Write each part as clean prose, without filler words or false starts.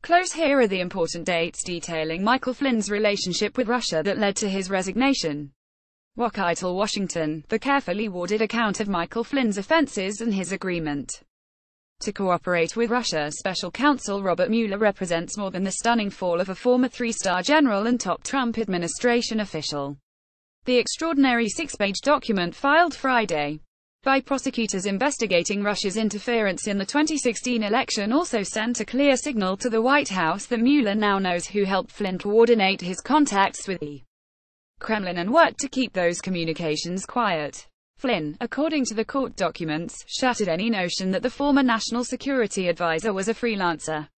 Close. Here are the important dates detailing Michael Flynn's relationship with Russia that led to his resignation. WochitAllWASHINGTON, the carefully worded account of Michael Flynn's offenses and his agreement to cooperate with Russia. Special counsel Robert Mueller represents more than the stunning fall of a former three-star general and top Trump administration official. The extraordinary six-page document filed Friday by prosecutors investigating Russia's interference in the 2016 election also sent a clear signal to the White House that Mueller now knows who helped Flynn coordinate his contacts with the Kremlin and worked to keep those communications quiet. Flynn, according to the court documents, shattered any notion that the former national security advisor was a freelancer.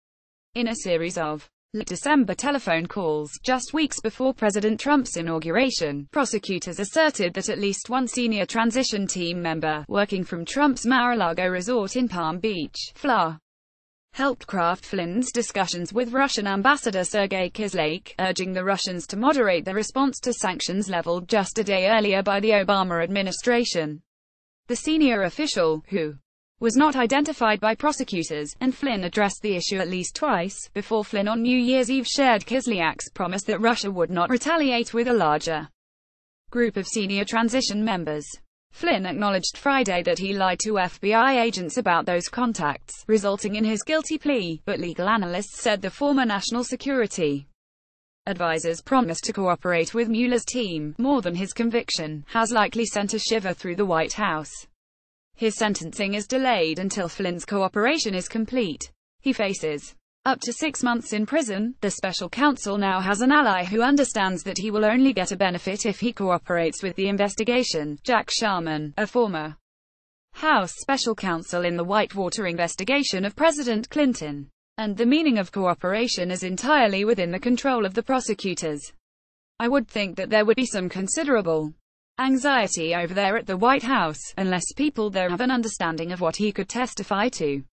In a series of late December telephone calls, just weeks before President Trump's inauguration, prosecutors asserted that at least one senior transition team member, working from Trump's MaraLargo resort in Palm Beach, Florida, helped craft Flynn's discussions with Russian Ambassador Sergei Kislyak, urging the Russians to moderate the response to sanctions leveled just a day earlier by the Obama administration. The senior official, who was not identified by prosecutors, and Flynn addressed the issue at least twice, before Flynn on New Year's Eve shared Kislyak's promise that Russia would not retaliate with a larger group of senior transition members. Flynn acknowledged Friday that he lied to FBI agents about those contacts, resulting in his guilty plea, but legal analysts said the former national security advisor's promise to cooperate with Mueller's team, more than his conviction, has likely sent a shiver through the White House. His sentencing is delayed until Flynn's cooperation is complete. He faces up to 6 months in prison. The special counsel now has an ally who understands that he will only get a benefit if he cooperates with the investigation. Jack Sharman, a former House special counsel in the Whitewater investigation of President Clinton, and the meaning of cooperation is entirely within the control of the prosecutors. I would think that there would be some considerable anxiety over there at the White House, unless people there have an understanding of what he could testify to.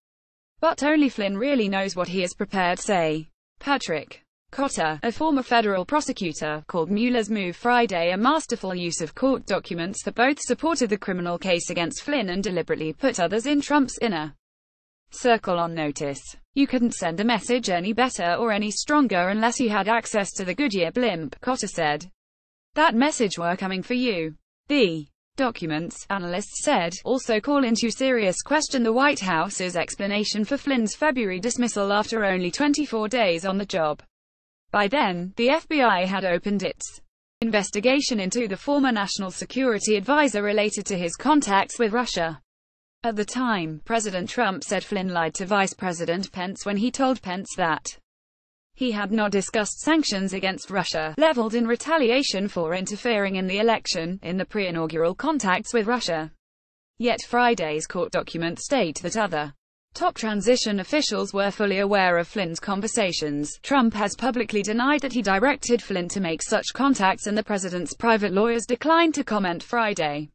But only Flynn really knows what he is prepared to say. Patrick Cotter, a former federal prosecutor, called Mueller's move Friday a masterful use of court documents that both supported the criminal case against Flynn and deliberately put others in Trump's inner circle on notice. You couldn't send a message any better or any stronger unless you had access to the Goodyear blimp, Cotter said. That message were coming for you. The documents, analysts said, also call into serious question the White House's explanation for Flynn's February dismissal after only 24 days on the job. By then, the FBI had opened its investigation into the former national security advisor related to his contacts with Russia. At the time, President Trump said Flynn lied to Vice President Pence when he told Pence that he had not discussed sanctions against Russia, leveled in retaliation for interfering in the election, in the pre-inaugural contacts with Russia. Yet Friday's court documents state that other top transition officials were fully aware of Flynn's conversations. Trump has publicly denied that he directed Flynn to make such contacts, and the president's private lawyers declined to comment Friday.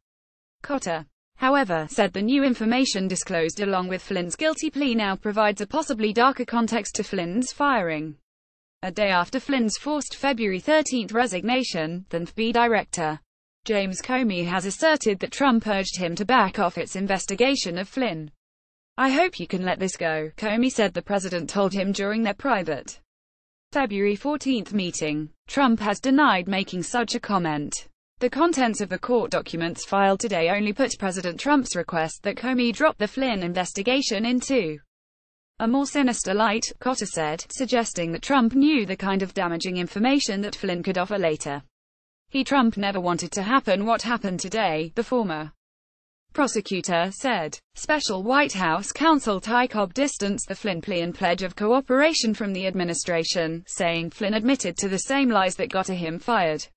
Cotter, however, said the new information disclosed along with Flynn's guilty plea now provides a possibly darker context to Flynn's firing a day after Flynn's forced February 13 resignation. The FBI director, James Comey, has asserted that Trump urged him to back off its investigation of Flynn. I hope you can let this go, Comey said the president told him during their private February 14 meeting. Trump has denied making such a comment. The contents of the court documents filed today only put President Trump's request that Comey drop the Flynn investigation into a more sinister light, Cotter said, suggesting that Trump knew the kind of damaging information that Flynn could offer later. Trump never wanted to happen what happened today, the former prosecutor said. Special White House counsel Ty Cobb distanced the Flynn plea and pledge of cooperation from the administration, saying Flynn admitted to the same lies that got him fired.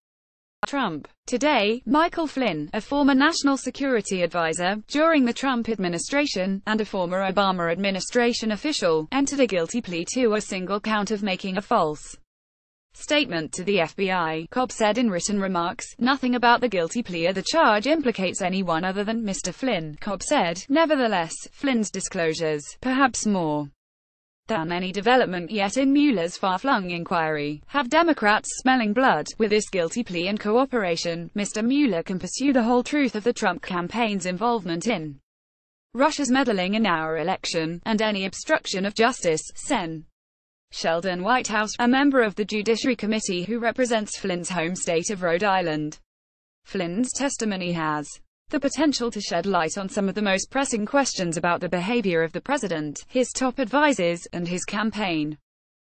Trump. Today, Michael Flynn, a former national security advisor during the Trump administration, and a former Obama administration official, entered a guilty plea to a single count of making a false statement to the FBI, Cobb said in written remarks. Nothing about the guilty plea or the charge implicates anyone other than Mr. Flynn, Cobb said. Nevertheless, Flynn's disclosures, perhaps more than any development yet in Mueller's far-flung inquiry, have Democrats smelling blood. With this guilty plea and cooperation, Mr. Mueller can pursue the whole truth of the Trump campaign's involvement in Russia's meddling in our election, and any obstruction of justice, Sen. Sheldon Whitehouse, a member of the Judiciary Committee who represents Flynn's home state of Rhode Island. Flynn's testimony has the potential to shed light on some of the most pressing questions about the behavior of the president, his top advisors, and his campaign.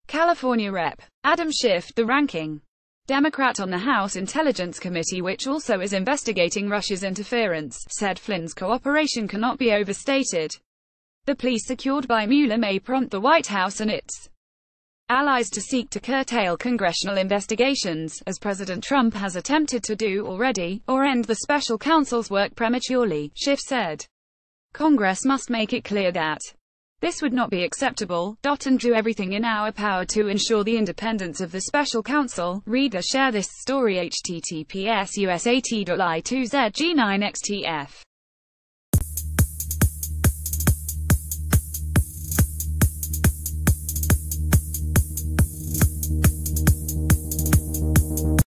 California Rep. Adam Schiff, the ranking Democrat on the House Intelligence Committee, which also is investigating Russia's interference, said Flynn's cooperation cannot be overstated. The plea secured by Mueller may prompt the White House and its allies to seek to curtail congressional investigations, as President Trump has attempted to do already, or end the special counsel's work prematurely, Schiff said. Congress must make it clear that this would not be acceptable, and do everything in our power to ensure the independence of the special counsel. Reader, share this story https://usat.li2zg9xtf